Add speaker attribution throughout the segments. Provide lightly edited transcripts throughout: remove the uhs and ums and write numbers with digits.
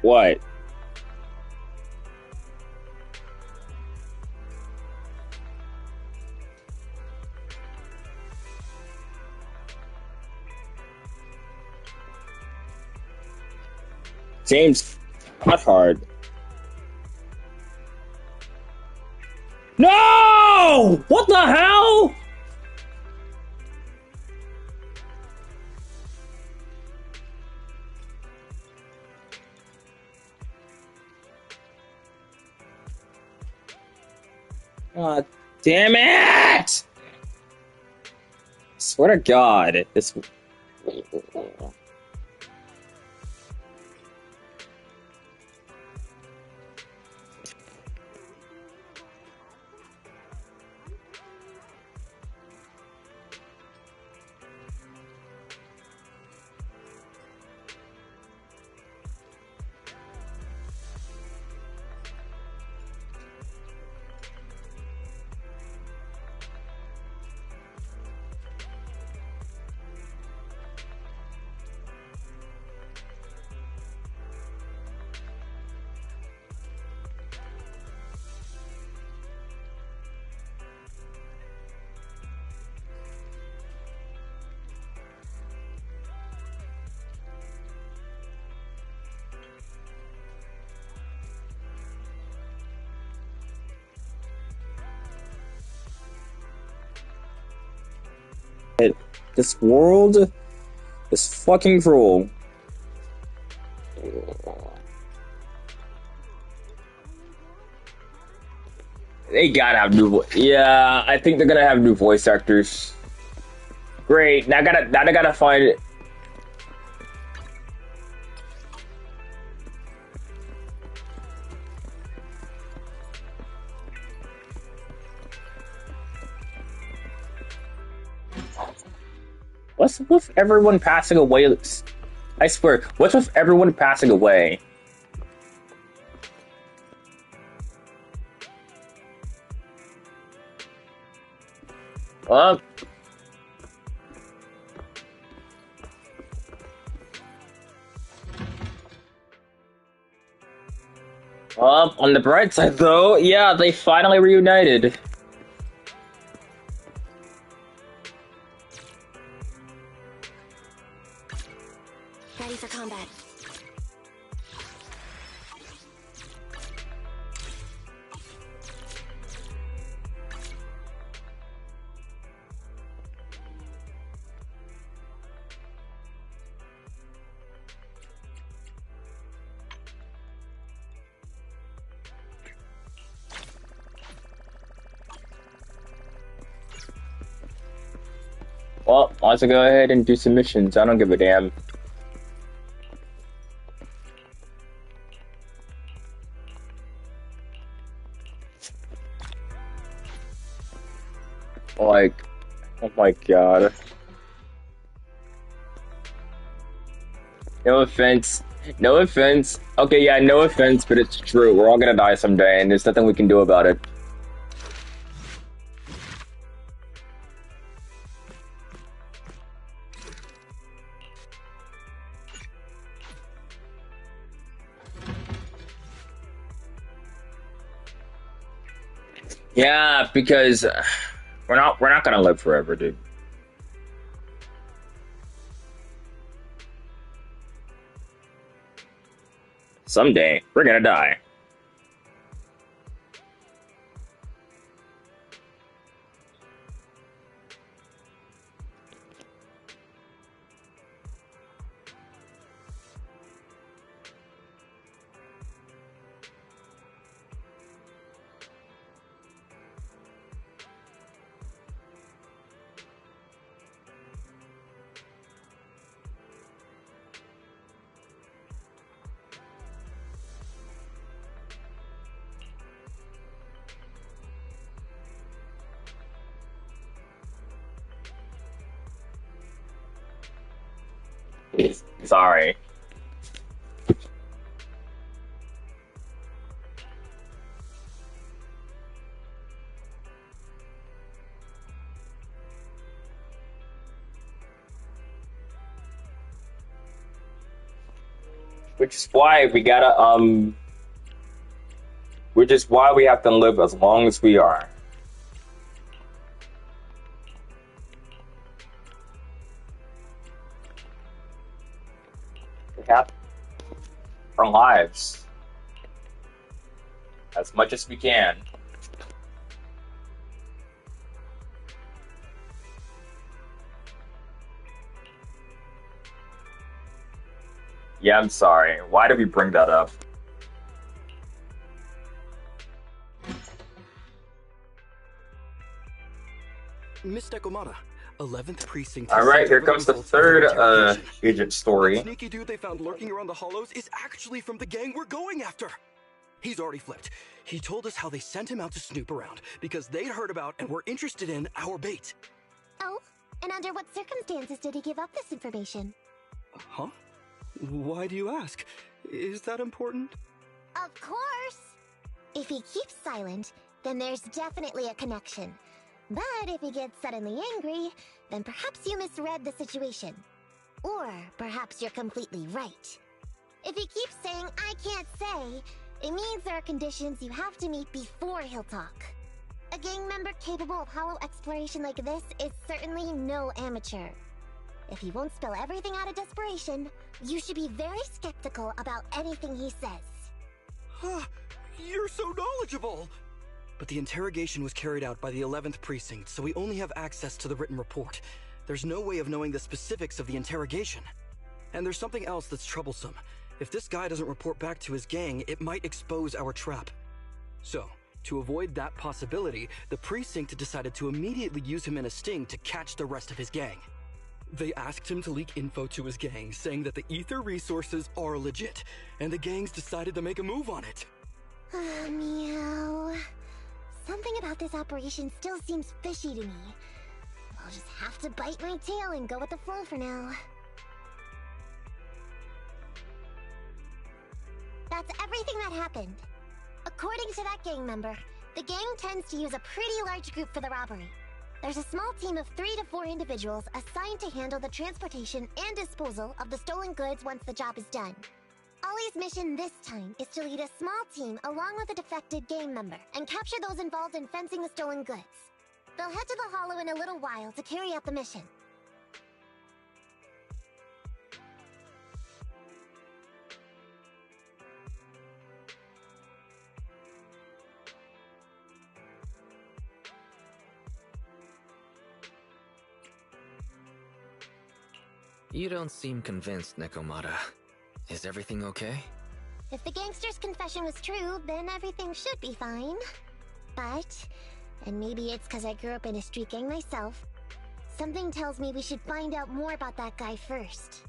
Speaker 1: What? James, not hard. No! What the hell? God damn it! Swear to God, this. This world is fucking cruel. They gotta have new voice. Yeah, I think they're gonna have new voice actors. Great. Now I gotta find. What's with everyone passing away? I swear, what's with everyone passing away? Well, on the bright side though, yeah, they finally reunited.
Speaker 2: Ready for combat.
Speaker 1: Well, I'll also go ahead and do some missions. I don't give a damn. Like, oh my god. No offense. No offense. Okay, yeah, no offense, but it's true. We're all gonna die someday, and there's nothing we can do about it. Yeah, because we're not gonna live forever, dude. Someday we're gonna die. Sorry. Which is why we gotta which is why we have to live as long as we are. We have our lives as much as we can. Yeah, I'm sorry. Why did we bring that up?
Speaker 3: Miss Nekomata, 11th Precinct.
Speaker 1: Alright, here comes the third agent story.
Speaker 3: That sneaky dude they found lurking around the hollows is actually from the gang we're going after. He's already flipped. He told us how they sent him out to snoop around because they'd heard about and were interested in our bait.
Speaker 2: Oh, and under what circumstances did he give up this information?
Speaker 3: Huh? Why do you ask? Is that important?
Speaker 2: Of course! If he keeps silent, then there's definitely a connection. But if he gets suddenly angry, then perhaps you misread the situation. Or perhaps you're completely right. If he keeps saying, "I can't say," it means there are conditions you have to meet before he'll talk. A gang member capable of hollow exploration like this is certainly no amateur. If he won't spill everything out of desperation, you should be very skeptical about anything he says.
Speaker 3: You're so knowledgeable! But the interrogation was carried out by the 11th Precinct, so we only have access to the written report. There's no way of knowing the specifics of the interrogation. And there's something else that's troublesome. If this guy doesn't report back to his gang, it might expose our trap. So, to avoid that possibility, the Precinct decided to immediately use him in a sting to catch the rest of his gang. They asked him to leak info to his gang, saying that the ether resources are legit, and the gangs decided to make a move on it.
Speaker 2: Meow. Something about this operation still seems fishy to me. I'll just have to bite my tail and go with the flow for now. That's everything that happened. According to that gang member, the gang tends to use a pretty large group for the robbery. There's a small team of 3 to 4 individuals assigned to handle the transportation and disposal of the stolen goods once the job is done. Ollie's mission this time is to lead a small team along with a defected gang member and capture those involved in fencing the stolen goods. They'll head to the hollow in a little while to carry out the mission.
Speaker 4: You don't seem convinced, Nekomata. Is everything okay?
Speaker 2: If the gangster's confession was true, then everything should be fine. But, and maybe it's because I grew up in a street gang myself, something tells me we should find out more about that guy first.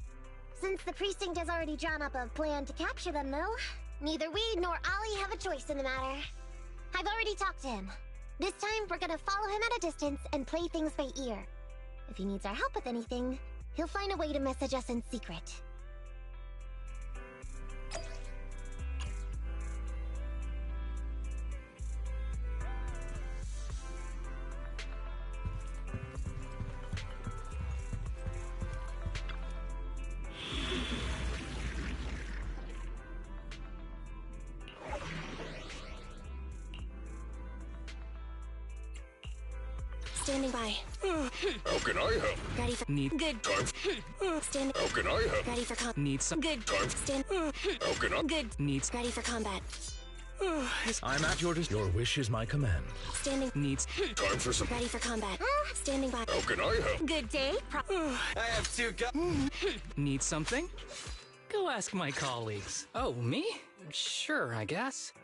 Speaker 2: Since the precinct has already drawn up a plan to capture them, though, neither we nor Ollie have a choice in the matter. I've already talked to him. This time, we're gonna follow him at a distance and play things by ear. If he needs our help with anything, he'll find a way to message us in secret. Standing by.
Speaker 5: How can I help?
Speaker 2: Ready for good
Speaker 5: Time.
Speaker 2: stand.
Speaker 5: How can I help?
Speaker 2: Ready for
Speaker 4: Need some
Speaker 2: good
Speaker 5: Time.
Speaker 2: stand.
Speaker 5: How can I?
Speaker 2: Good
Speaker 4: needs
Speaker 2: ready for combat.
Speaker 6: I'm at your Your wish is my command.
Speaker 2: Standing
Speaker 4: needs
Speaker 5: Time for some.
Speaker 2: ready for combat. Standing by.
Speaker 5: How can I help?
Speaker 2: Good day.
Speaker 3: I have 2 guns.
Speaker 7: Need something? Go ask my colleagues. Oh, me? Sure, I guess.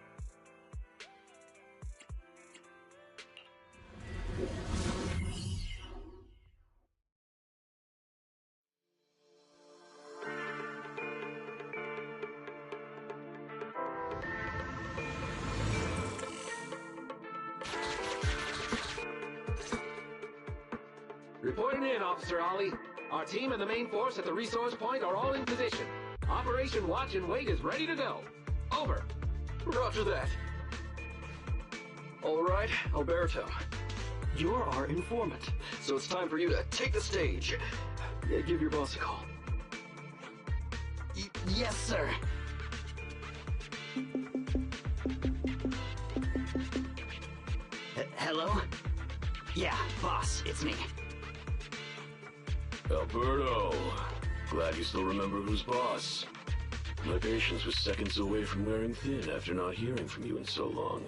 Speaker 8: Reporting in, Officer Ollie. Our team and the main force at the resource point are all in position. Operation Watch and Wait is ready to go. Over.
Speaker 3: Roger that. All right, Alberto. You're our informant, so it's time for you to take the stage. Give your boss a call. Yes, sir. Hello? Yeah, boss, it's me.
Speaker 5: Alberto. Glad you still remember who's boss. My patience was seconds away from wearing thin after not hearing from you in so long.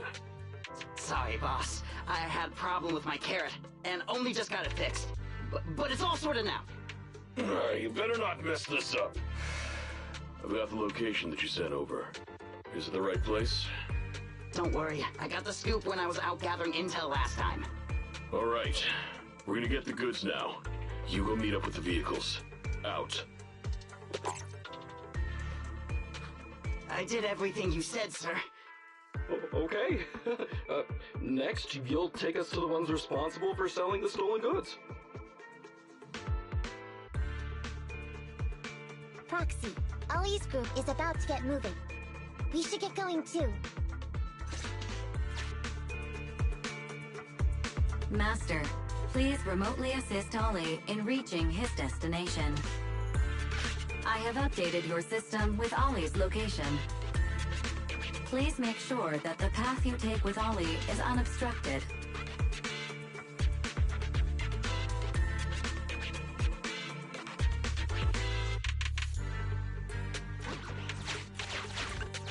Speaker 3: Sorry, boss. I had a problem with my carrot, and only just got it fixed. But it's all sorted now.
Speaker 5: You better not mess this up. I've got the location that you sent over. Is it the right place?
Speaker 3: Don't worry, I got the scoop when I was out gathering intel last time.
Speaker 5: Alright. We're gonna get the goods now. You go meet up with the vehicles. Out.
Speaker 3: I did everything you said, sir.
Speaker 8: Okay. Next, you'll take us to the ones responsible for selling the stolen goods.
Speaker 2: Proxy, Ollie's group is about to get moving. We should get going too.
Speaker 9: Master, please remotely assist Ollie in reaching his destination. I have updated your system with Ollie's location. Please make sure that the path you take with Ollie is unobstructed.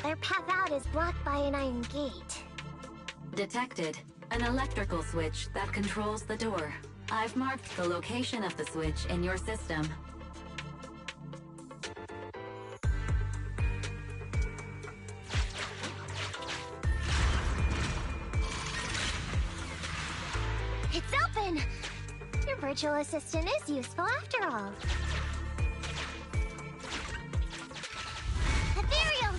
Speaker 2: Their path out is blocked by an iron gate.
Speaker 9: Detected. An electrical switch that controls the door. I've marked the location of the switch in your system.
Speaker 2: It's open! Your virtual assistant is useful after all. Ethereal!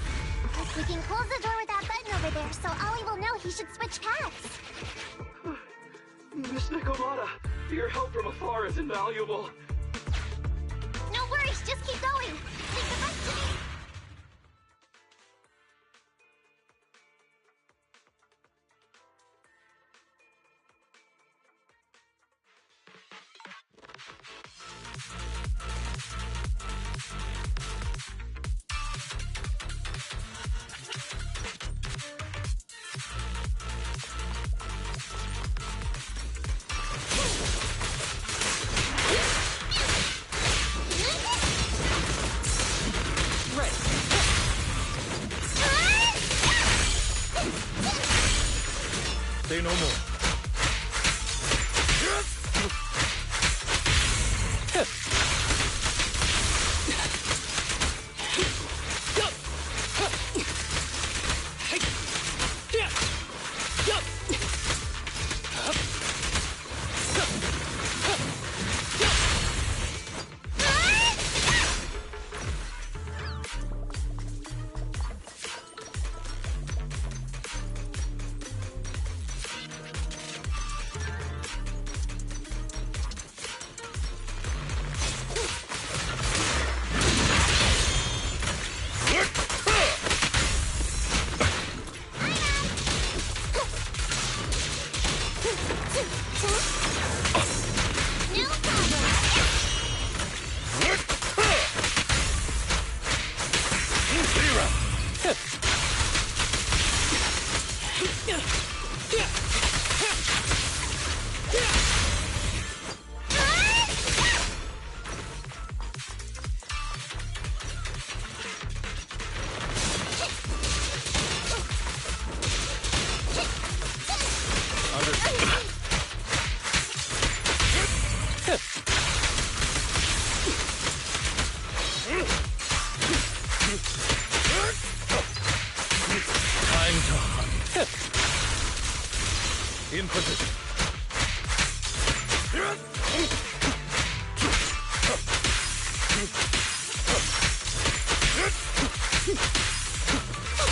Speaker 2: We can close the door with that button over there so Ollie will know he should switch paths.
Speaker 8: Miss Nikomata, your help from afar is invaluable.
Speaker 2: No worries, just keep going. Leave the rest to me.
Speaker 6: Say no more. In position.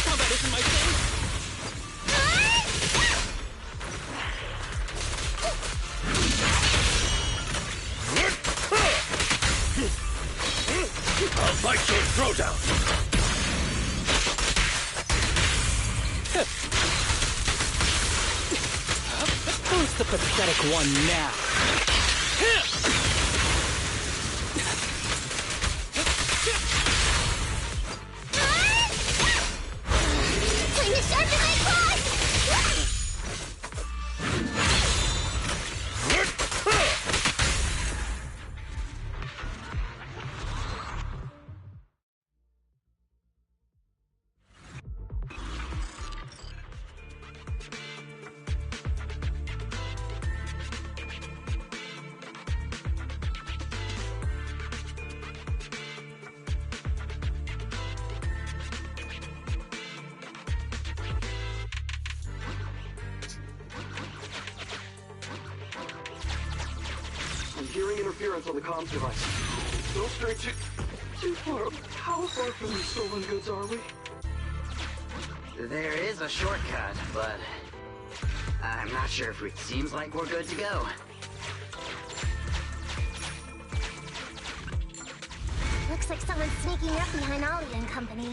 Speaker 7: Combat isn't my thing.
Speaker 6: I'll fight your throwdown.
Speaker 7: Who's the pathetic one now?
Speaker 3: hearing interference on the comms device. Go straight to... Too far. How far from the stolen goods are we?
Speaker 10: There is a shortcut, but I'm not sure if it seems like we're good to go.
Speaker 2: Looks like someone's sneaking up behind Ollie and company.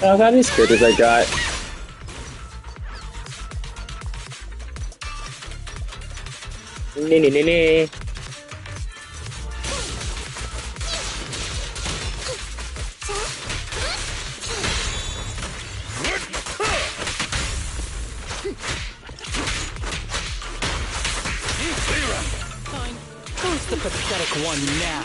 Speaker 1: Oh, that is good as I got. Nee.
Speaker 7: Fine. Who's the pathetic one now?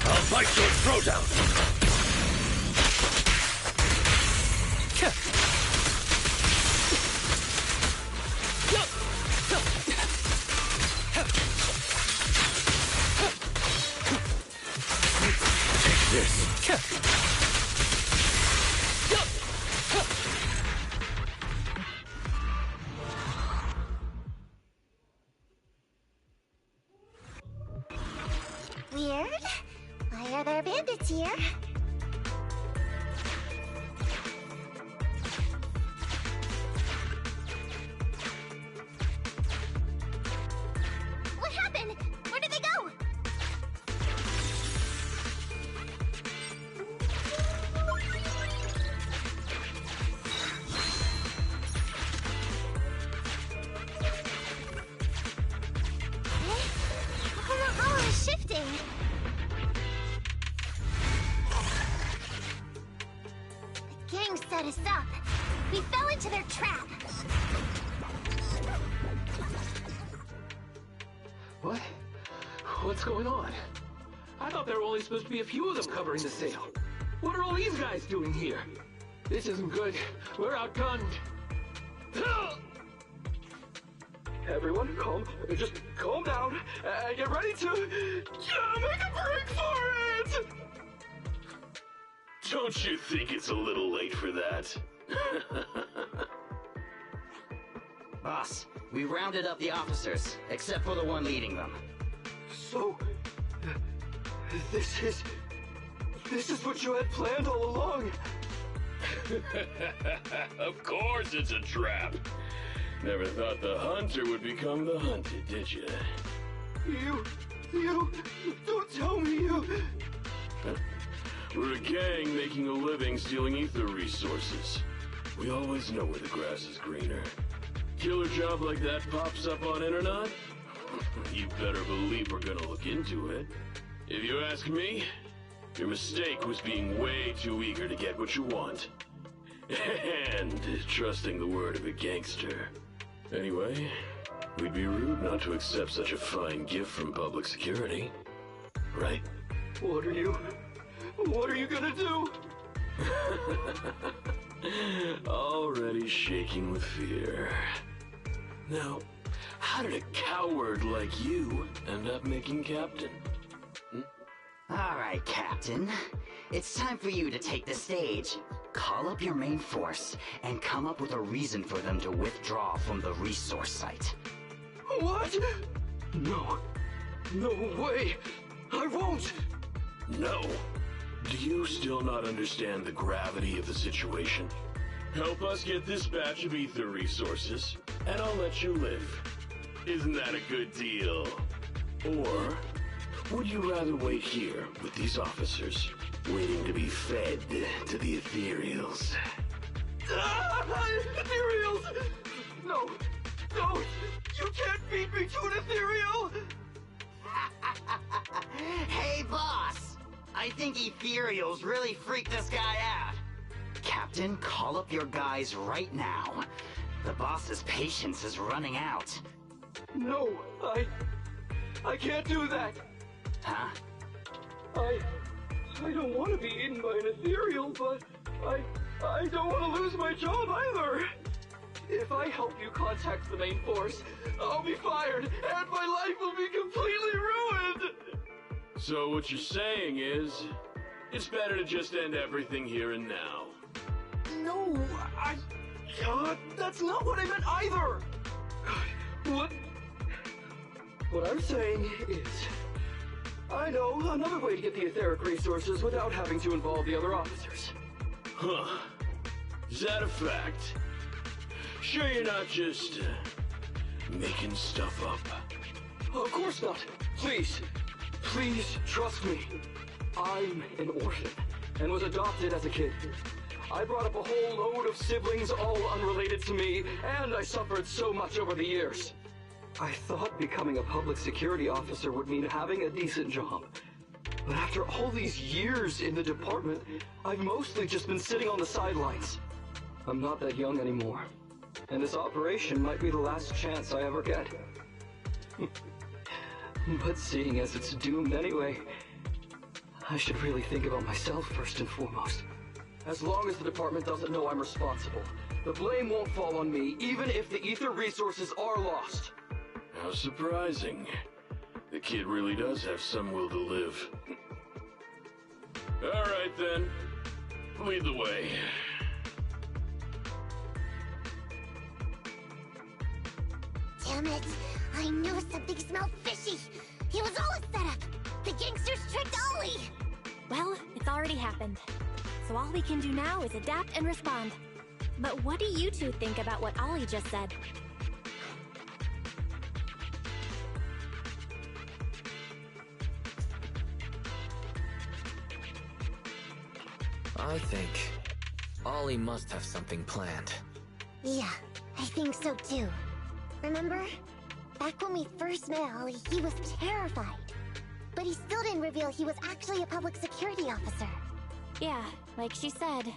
Speaker 5: I'll bite your throat out. Take this.
Speaker 2: Weird. Why are there bandits here? What happened? Where did they go? Oh, it's shifting. The gang set us up. We fell into their trap.
Speaker 8: What? What's going on? I thought there were only supposed to be a few of them covering the sale. What are all these guys doing here? This isn't good. We're outgunned. Everyone, just calm down and get ready to make a break for it!
Speaker 5: Don't you think it's a little late for that?
Speaker 10: Boss, we rounded up the officers, except for the one leading them.
Speaker 3: So, this is what you had planned all along?
Speaker 5: Of course it's a trap. Never thought the hunter would become the hunted, did you?
Speaker 3: You, don't tell me you...
Speaker 5: We're a gang making a living stealing ether resources. We always know where the grass is greener. Killer job like that pops up on internet? You better believe we're gonna look into it. If you ask me, your mistake was being way too eager to get what you want. And trusting the word of a gangster. Anyway, we'd be rude not to accept such a fine gift from public security. Right?
Speaker 3: What are you gonna do?
Speaker 5: Already shaking with fear. Now, how did a coward like you end up making captain?
Speaker 10: Alright, Captain. It's time for you to take the stage. Call up your main force and come up with a reason for them to withdraw from the resource site.
Speaker 3: What? No way! I won't!
Speaker 5: No. Do you still not understand the gravity of the situation? Help us get this batch of ether resources, and I'll let you live. Isn't that a good deal? Or would you rather wait here with these officers, waiting to be fed to the ethereals?
Speaker 3: Ethereals! No! You can't beat me to an ethereal!
Speaker 10: Hey, boss! I think ethereals really freaked this guy out. Captain, call up your guys right now. The boss's patience is running out.
Speaker 3: No, I can't do that.
Speaker 10: Huh?
Speaker 3: I don't want to be eaten by an ethereal, but I don't want to lose my job either. If I help you contact the main force, I'll be fired, and my life will be completely ruined!
Speaker 5: So what you're saying is, it's better to just end everything here and now.
Speaker 3: No, that's not what I meant either! What I'm saying is, I know another way to get the etheric resources without having to involve the other officers.
Speaker 5: Huh. Is that a fact? Sure you're not just, making stuff up?
Speaker 3: Of course not. Please trust me. I'm an orphan, and was adopted as a kid. I brought up a whole load of siblings, all unrelated to me, and I suffered so much over the years. I thought becoming a public security officer would mean having a decent job. But after all these years in the department, I've mostly just been sitting on the sidelines. I'm not that young anymore, and this operation might be the last chance I ever get. But seeing as it's doomed anyway, I should really think about myself first and foremost. As long as the department doesn't know I'm responsible, the blame won't fall on me, even if the ether resources are lost.
Speaker 5: How surprising. The kid really does have some will to live. All right then, lead the way.
Speaker 2: Damn it! I knew something smelled fishy! It was all a setup! The gangsters tricked Ollie!
Speaker 11: Well, it's already happened. So all we can do now is adapt and respond. But what do you two think about what Ollie just said?
Speaker 4: I think Ollie must have something planned.
Speaker 2: Yeah, I think so too. Remember? Back when we first met Ollie, he was terrified. But he still didn't reveal he was actually a public security officer.
Speaker 11: Yeah, like she said,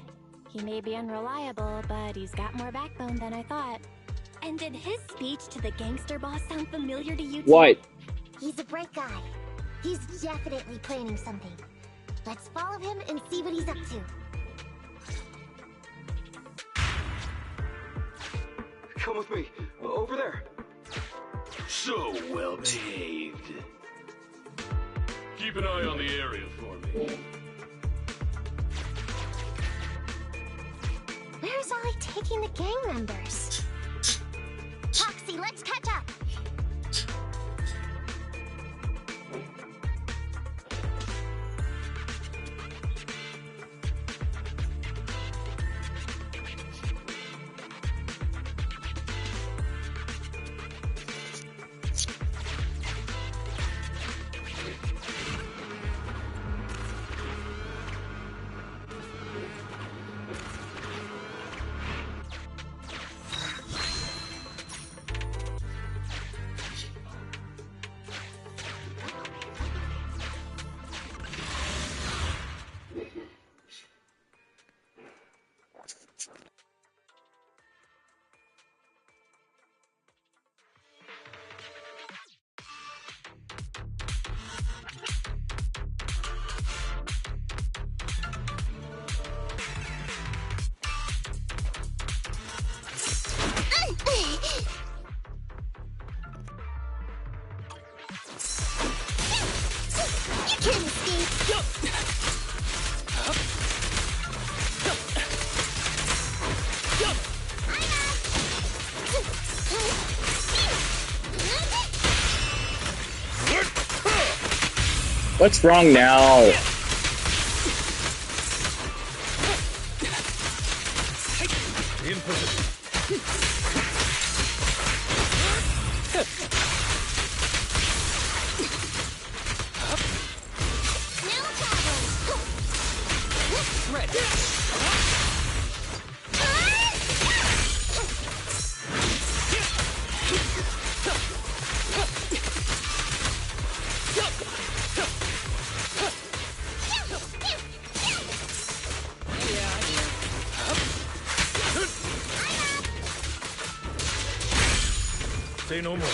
Speaker 11: he may be unreliable, but he's got more backbone than I thought. And did his speech to the gangster boss sound familiar to you too?
Speaker 1: What?
Speaker 2: He's a bright guy. He's definitely planning something. Let's follow him and see what he's up to.
Speaker 3: Come with me. Over there.
Speaker 5: So well behaved. Keep an eye on the area for me.
Speaker 2: Where's Ollie taking the gang members? Foxy, let's catch up!
Speaker 1: What's wrong now?
Speaker 6: Say no more.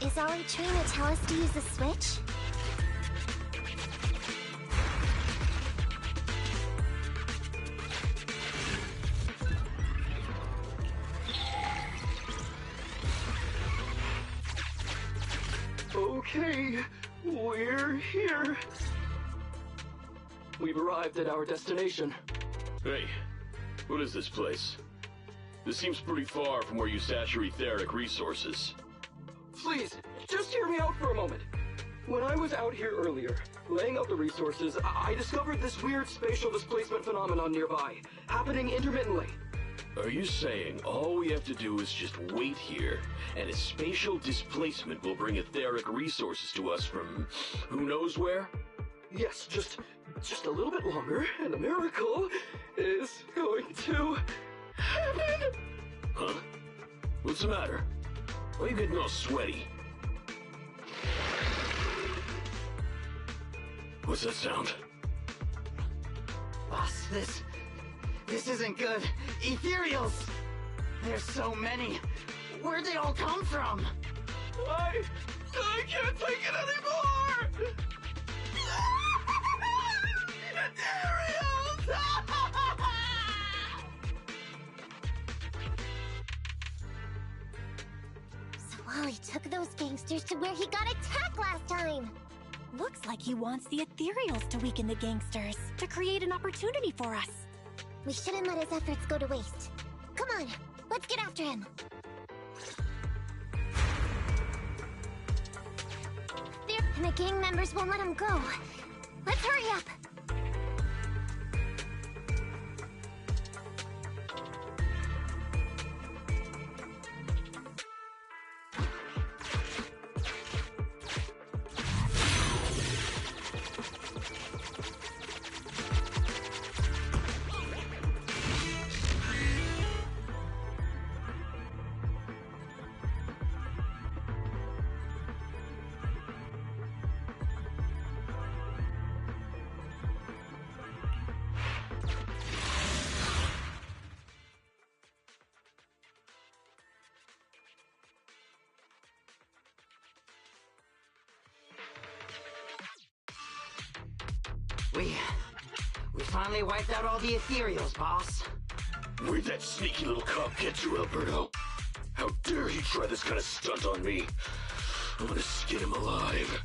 Speaker 2: Is Ollie trying to tell us to use the switch?
Speaker 3: Okay, we're here. We've arrived at our destination.
Speaker 5: Hey, what is this place? This seems pretty far from where you stash your etheric resources.
Speaker 3: Please, just hear me out for a moment. When I was out here earlier, laying out the resources, I discovered this weird spatial displacement phenomenon nearby, happening intermittently.
Speaker 5: Are you saying all we have to do is just wait here, and a spatial displacement will bring etheric resources to us from who knows where?
Speaker 3: Yes, just a little bit longer, and a miracle is going to happen.
Speaker 5: Huh? What's the matter? Why are you getting all sweaty? What's that sound?
Speaker 10: Boss, this isn't good. Ethereals! There's so many. Where'd they all come from?
Speaker 3: I can't take it anymore! Ethereals!
Speaker 2: So Wally took those gangsters to where he got attacked last time.
Speaker 11: Looks like he wants the Ethereals to weaken the gangsters, to create an opportunity for us.
Speaker 2: We shouldn't let his efforts go to waste. Come on, let's get after him. And the gang members won't let him go. Let's hurry up.
Speaker 10: We finally wiped out all the Ethereals, boss.
Speaker 5: Where'd that sneaky little cop get to, Alberto? How dare he try this kind of stunt on me? I'm gonna skin him alive.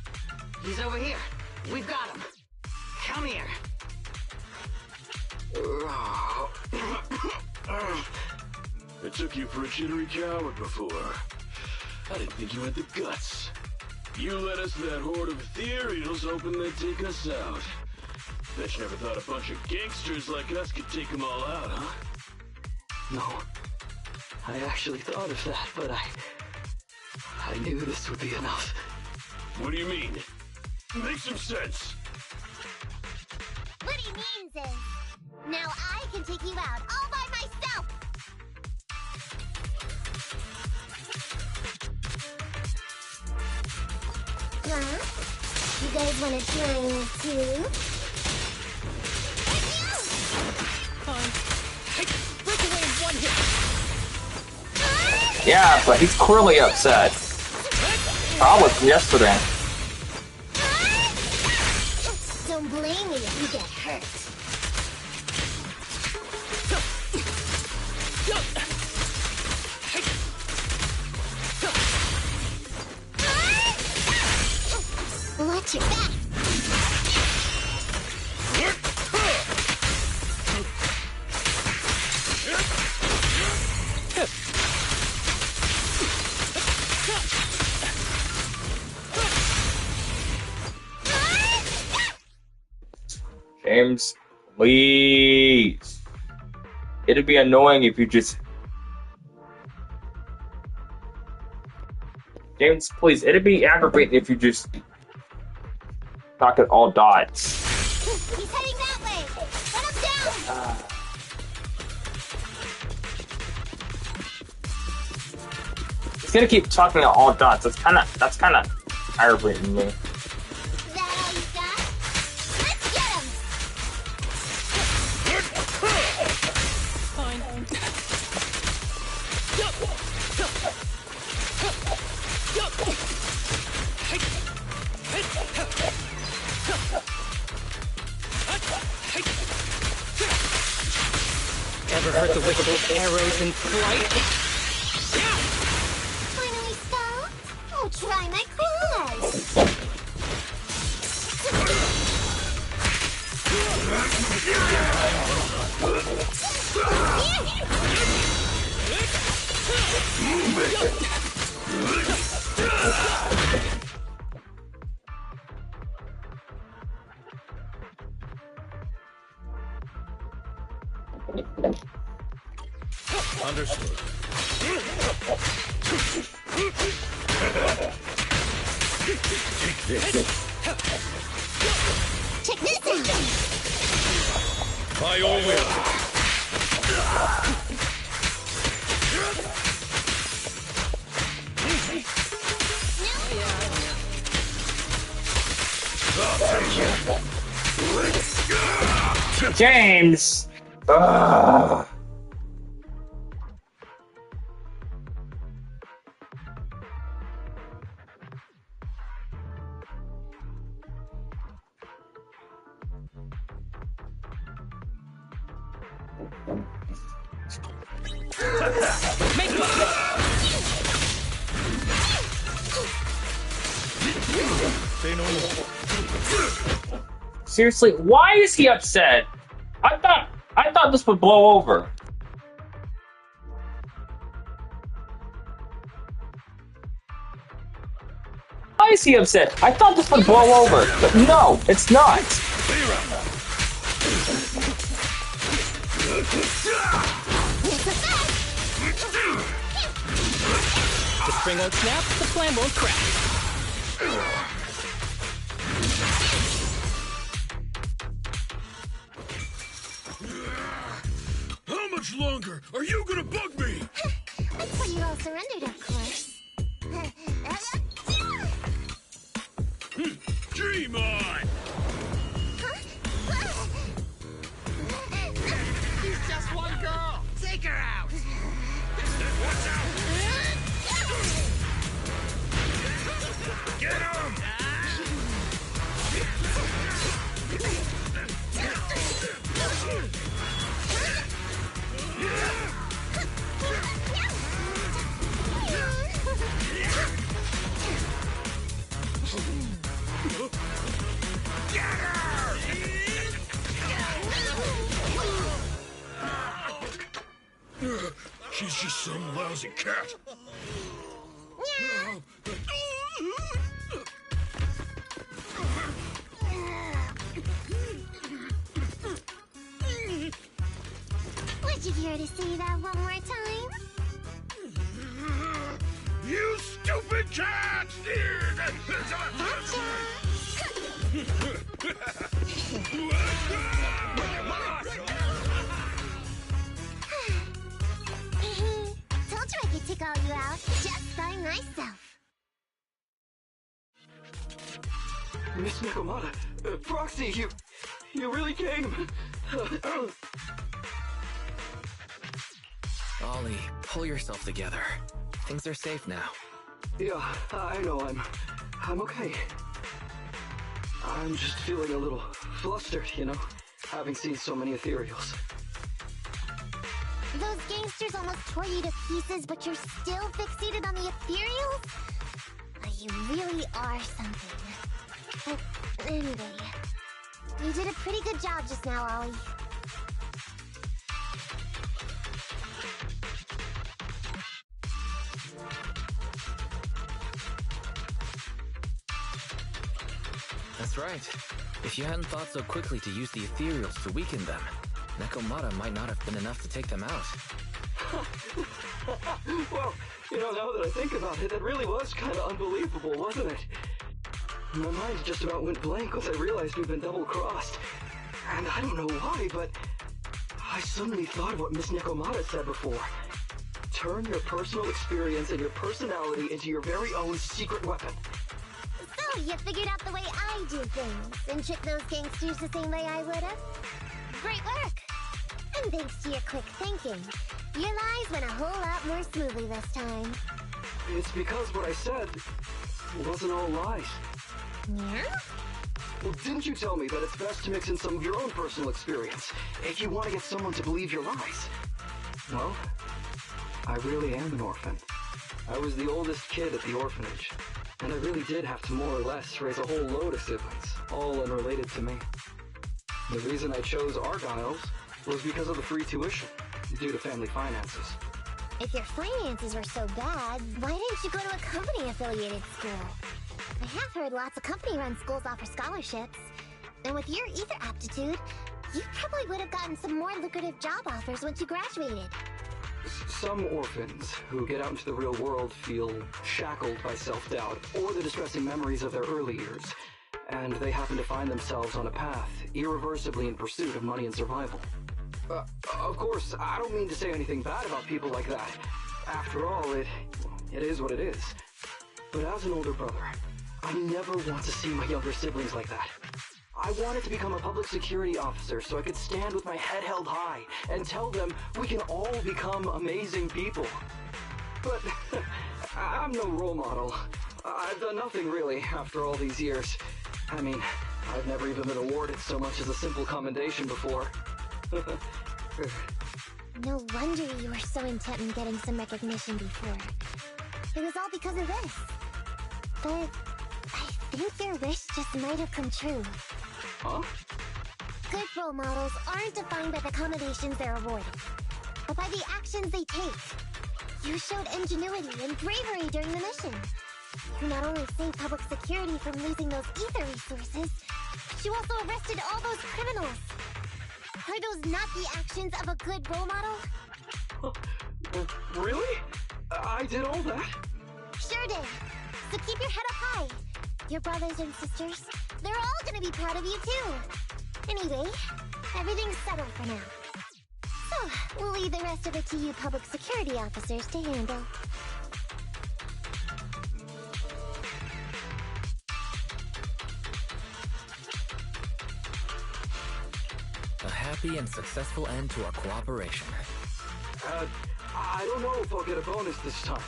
Speaker 10: He's over here. We've got him. Come here.
Speaker 5: I took you for a jittery coward before. I didn't think you had the guts. You led us to that horde of Ethereals hoping they'd take us out. Bet you never thought a bunch of gangsters like us could take them all out, huh?
Speaker 3: No. I actually thought of that, but I knew this would be enough.
Speaker 5: What do you mean? Make some sense.
Speaker 2: What he means is, now I can take you out all by myself. Huh? You guys want to try this too?
Speaker 1: Yeah, but he's clearly upset. Probably from yesterday.
Speaker 2: Don't blame me if you get hurt. Watch your back.
Speaker 1: James, please. It'd be annoying if you just... James, please. It'd be aggravating if you just knock at all dots.
Speaker 2: He's heading that way. Let him down.
Speaker 1: He's gonna keep talking at all dots. That's kind of aggravating me.
Speaker 7: Ever heard the whistle arrows in flight?
Speaker 2: Finally stopped? Oh, try my claws.
Speaker 6: Understood. Take this.
Speaker 2: Check this out!
Speaker 6: By your will.
Speaker 1: James! Ugh.
Speaker 6: Say no more.
Speaker 1: Seriously, why is he upset? I thought this would blow over. Why is he upset? I thought this would blow over. But no, it's not.
Speaker 7: The spring won't snap, the plan won't crack.
Speaker 6: How much longer are you gonna bug me?
Speaker 2: Until you all surrendered, of course.
Speaker 6: Dream on!
Speaker 10: She's just one girl. Take her out.
Speaker 6: Watch out! Get him! She's just some lousy cat.
Speaker 2: Would you care to say that one more time?
Speaker 6: You stupid cat!
Speaker 2: Told you I could take all you out just by myself.
Speaker 3: Miss Nekomata, Proxy, you really came.
Speaker 4: Ollie, pull yourself together. Things are safe now.
Speaker 3: Yeah, I know I'm okay. I'm just feeling a little flustered, you know, having seen so many ethereals.
Speaker 2: Those gangsters almost tore you to pieces, but you're still fixated on the ethereals? You really are something. But anyway, you did a pretty good job just now, Ollie.
Speaker 4: That's right. If you hadn't thought so quickly to use the ethereals to weaken them, Nekomata might not have been enough to take them out.
Speaker 3: Well, you know, now that I think about it, that really was kind of unbelievable, wasn't it? My mind just about went blank once I realized we'd been double-crossed. And I don't know why, but I suddenly thought of what Miss Nekomata said before. Turn your personal experience and your personality into your very own secret weapon.
Speaker 2: So, you figured out the way I do things, and tricked those gangsters the same way I would've? Great work! And thanks to your quick thinking, your lies went a whole lot more smoothly this time.
Speaker 3: It's because what I said wasn't all lies.
Speaker 2: Yeah?
Speaker 3: Well, didn't you tell me that it's best to mix in some of your own personal experience if you want to get someone to believe your lies? Well, I really am an orphan. I was the oldest kid at the orphanage, and I really did have to more or less raise a whole load of siblings, all unrelated to me. The reason I chose Argyle's was because of the free tuition, due to family finances.
Speaker 2: If your finances were so bad, why didn't you go to a company-affiliated school? I have heard lots of company-run schools offer scholarships. And with your ether aptitude, you probably would have gotten some more lucrative job offers once you graduated.
Speaker 3: Some orphans who get out into the real world feel shackled by self-doubt or the distressing memories of their early years, and they happen to find themselves on a path irreversibly in pursuit of money and survival. Of course, I don't mean to say anything bad about people like that. After all, it is what it is. But as an older brother, I never want to see my younger siblings like that. I wanted to become a public security officer so I could stand with my head held high and tell them we can all become amazing people. But I'm no role model. I've done nothing really after all these years. I mean, I've never even been awarded so much as a simple commendation before.
Speaker 2: No wonder you were so intent on getting some recognition before. It was all because of this. But I think your wish just might have come true.
Speaker 3: Huh?
Speaker 2: Good role models aren't defined by the accommodations they're awarded, but by the actions they take. You showed ingenuity and bravery during the mission. You not only saved public security from losing those ether resources, but you also arrested all those criminals. Are those not the actions of a good role model?
Speaker 3: Really? I did all that?
Speaker 2: Sure did. So keep your head up high. Your brothers and sisters, they're all gonna be proud of you too. Anyway, everything's settled for now. So, we'll leave the rest of it to you public security officers to handle.
Speaker 4: A happy and successful end to our cooperation.
Speaker 3: I don't know if I'll get a bonus this time,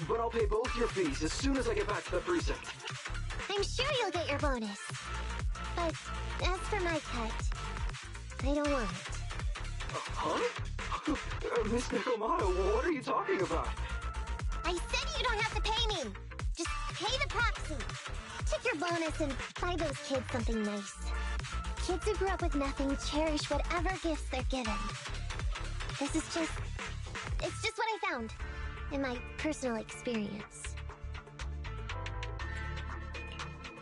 Speaker 3: but I'll pay both your fees as soon as I get back to the precinct.
Speaker 2: I'm sure you'll get your bonus. But as for my cut, I don't want it.
Speaker 3: Huh? Miss Nekomata, what are you talking about?
Speaker 2: I said you don't have to pay me! Just pay the proxy. Take your bonus and buy those kids something nice. Kids who grew up with nothing cherish whatever gifts they're given. It's just what I found in my personal experience.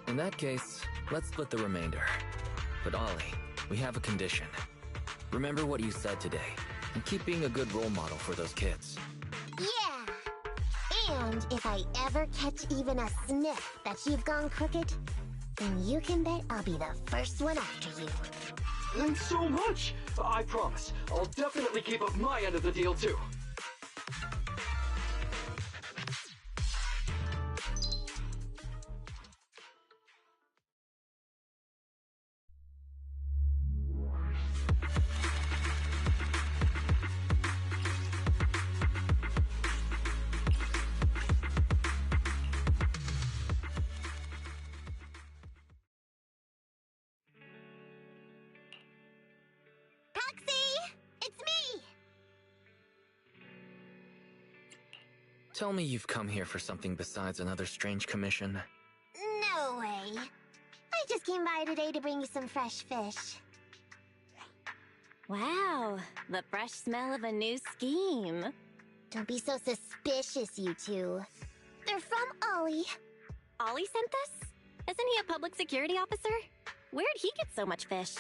Speaker 4: In that case, let's split the remainder. But Ollie, we have a condition. Remember what you said today, and keep being a good role model for those kids.
Speaker 2: Yeah! And if I ever catch even a sniff that you've gone crooked, then you can bet I'll be the first one after you.
Speaker 3: Thanks so much! I promise, I'll definitely keep up my end of the deal too.
Speaker 4: Tell me you've come here for something besides another strange commission.
Speaker 2: No way. I just came by today to bring you some fresh fish.
Speaker 11: Wow, the fresh smell of a new scheme.
Speaker 2: Don't be so suspicious, you two. They're from Ollie.
Speaker 11: Ollie sent this? Isn't he a public security officer? Where'd he get so much fish?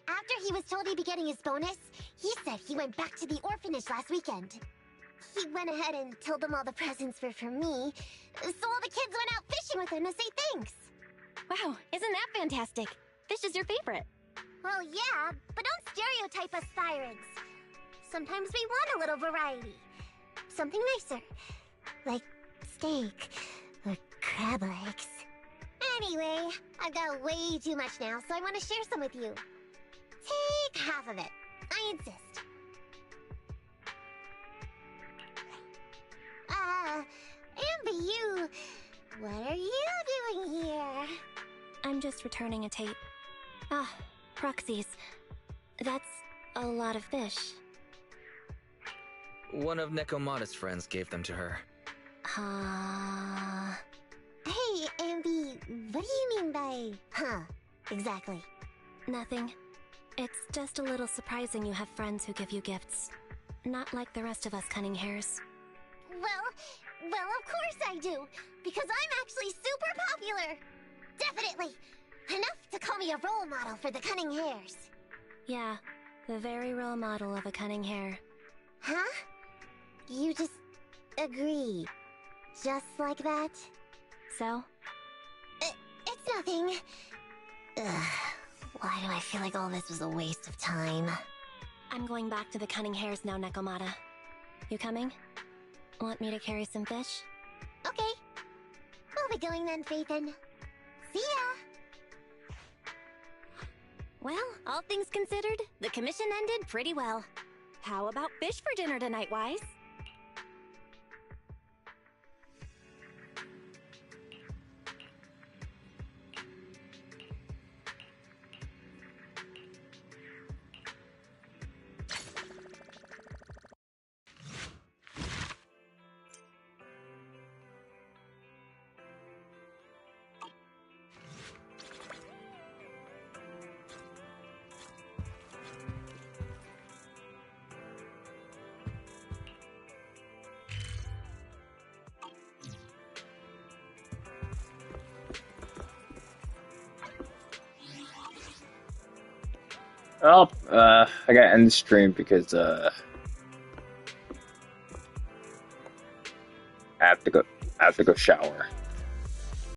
Speaker 2: After he was told he'd be getting his bonus, he said he went back to the orphanage last weekend. He went ahead and told them all the presents were for me, so all the kids went out fishing with him to say thanks.
Speaker 11: Wow, isn't that fantastic? Fish is your favorite.
Speaker 2: Well, yeah, but don't stereotype us sirens. Sometimes we want a little variety. Something nicer. Like steak or crab legs. Anyway, I've got way too much now, so I want to share some with you. Take half of it. I insist. Amber, what are you doing here?
Speaker 11: I'm just returning a tape. Ah, proxies. That's a lot of fish.
Speaker 4: One of Nekomata's friends gave them to her.
Speaker 2: Hey, Amby, what do you mean by, exactly?
Speaker 11: Nothing. It's just a little surprising you have friends who give you gifts. Not like the rest of us cunning hairs.
Speaker 2: Well, of course I do, because I'm actually super popular. Definitely. Enough to call me a role model for the cunning hares.
Speaker 11: Yeah, the very role model of a cunning hare.
Speaker 2: Huh? You just agree. Just like that?
Speaker 11: So?
Speaker 2: It's nothing. Ugh. Why do I feel like all this was a waste of time?
Speaker 11: I'm going back to the cunning hares now, Nekomata. You coming? Want me to carry some fish?
Speaker 2: Okay. We'll be going then, Phaethon. See ya!
Speaker 11: Well, all things considered, the commission ended pretty well. How about fish for dinner tonight, Wise?
Speaker 1: Well, I gotta end the stream because I have to go shower.